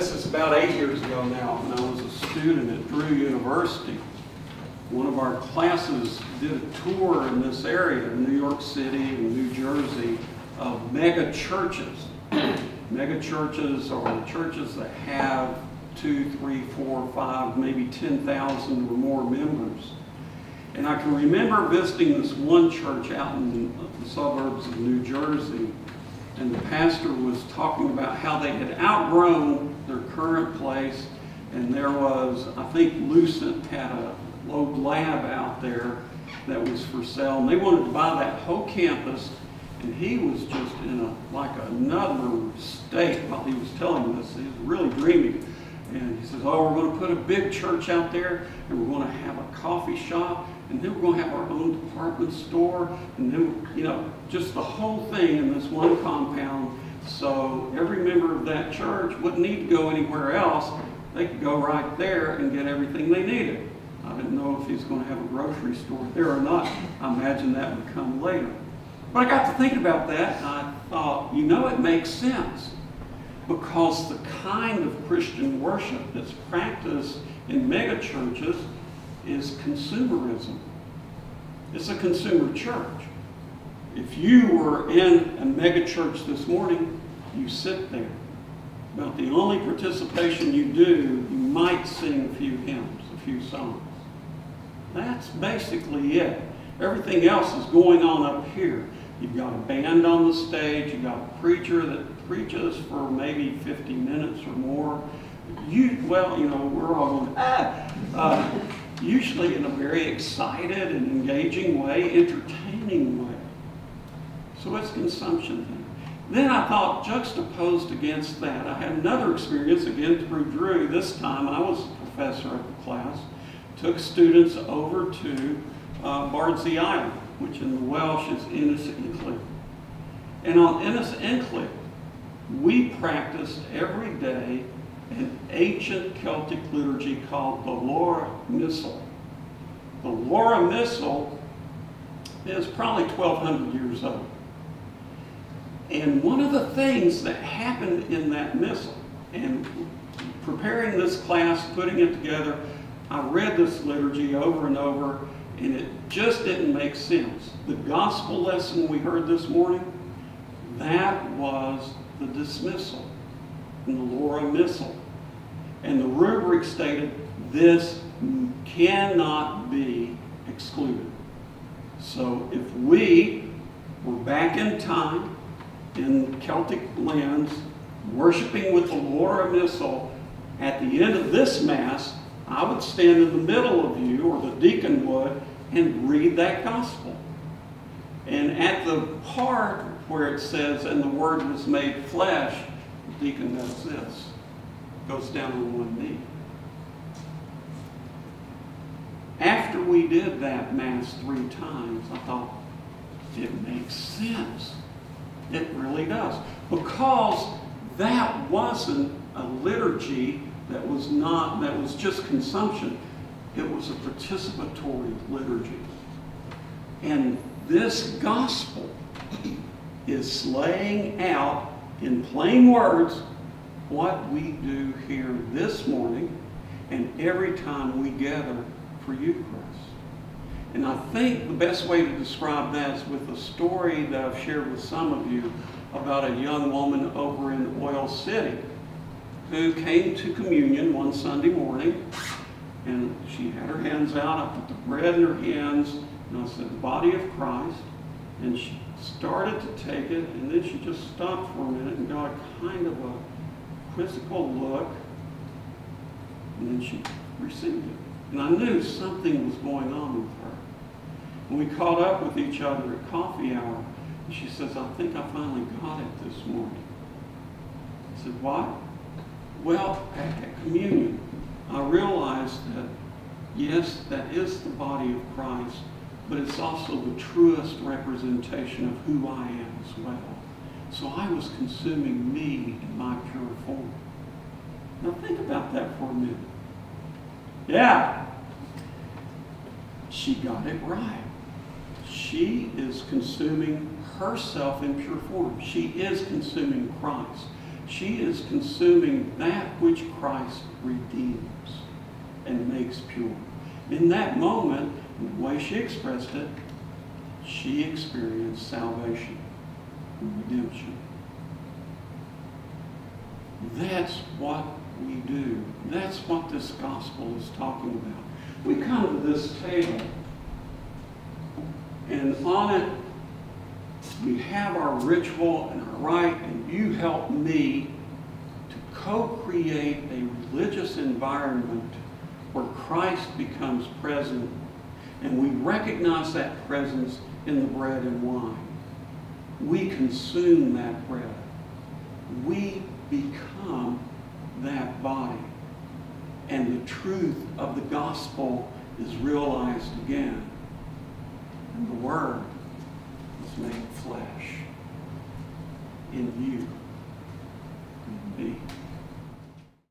this is about 8 years ago now, when I was a student at Drew University. One of our classes did a tour in this area, New York City and New Jersey, of mega churches. Mega churches are churches that have 2, 3, 4, 5, maybe 10,000 or more members. And I can remember visiting this one church out in the suburbs of New Jersey, and the pastor was talking about how they had outgrown their current place, and there was, I think Lucent had a old lab out there that was for sale, and they wanted to buy that whole campus, and he was just in like another state while he was telling this. He was really dreaming. And he says, oh, we're going to put a big church out there, and we're going to have a coffee shop, and then we're going to have our own department store, and then, you know, just the whole thing in this one compound. So every member of that church wouldn't need to go anywhere else. They could go right there and get everything they needed. I didn't know if he's going to have a grocery store there or not. I imagine that would come later. But I got to thinking about that, and I thought, you know, it makes sense. Because the kind of Christian worship that's practiced in mega churches is consumerism. It's a consumer church. If you were in a mega church this morning, you sit there. About the only participation you do, you might sing a few hymns, a few songs. That's basically it. Everything else is going on up here. You've got a band on the stage, you've got a preacher that preaches for maybe 50 minutes or more. Well, you know, we're all going, usually in a very excited and engaging way, entertaining way. So it's consumption thing. Then I thought, juxtaposed against that, I had another experience, again through Drew. This time I was a professor of the class, took students over to Bardsey Island, which in the Welsh is Ynys Enlli. And on Ynys Enlli, we practiced every day an ancient Celtic liturgy called the Laura Missal. The Laura Missal is probably 1,200 years old. And one of the things that happened in that missal, and preparing this class, putting it together, I read this liturgy over and over, and it just didn't make sense. The gospel lesson we heard this morning, that was the dismissal in the Laura Missal. And the rubric stated, this cannot be excluded. So if we were back in time, in Celtic lands, worshiping with the Laura Missal, at the end of this Mass, I would stand in the middle of you, or the deacon would, and read that gospel. And at the part where it says, and the Word was made flesh, the deacon does this, goes down on one knee. After we did that Mass 3 times, I thought, it makes sense. It really does. Because that wasn't a liturgy that was just consumption. It was a participatory liturgy. And this gospel is laying out in plain words what we do here this morning and every time we gather for Eucharist. And I think the best way to describe that is with a story that I've shared with some of you about a young woman over in Oil City who came to communion one Sunday morning, and she had her hands out. I put the bread in her hands, and I said, the body of Christ. And she started to take it, and then she just stopped for a minute and got a kind of a quizzical look, and then she received it. And I knew something was going on with her. And we caught up with each other at coffee hour, and she says, I think I finally got it this morning. I said, what? Well, at communion, I realized that, yes, that is the body of Christ, but it's also the truest representation of who I am as well. So I was consuming me in my pure form. Now think about that for a minute. Yeah, she got it right. She is consuming herself in pure form. She is consuming Christ. She is consuming that which Christ redeems and makes pure. In that moment, in the way she expressed it, she experienced salvation and redemption. That's what we do. That's what this gospel is talking about. We come to this table, and on it, we have our ritual and our rite, and you help me to co-create a religious environment where Christ becomes present, and we recognize that presence in the bread and wine. We consume that bread. We become that body. And the truth of the gospel is realized again. And the Word is made flesh in you and me.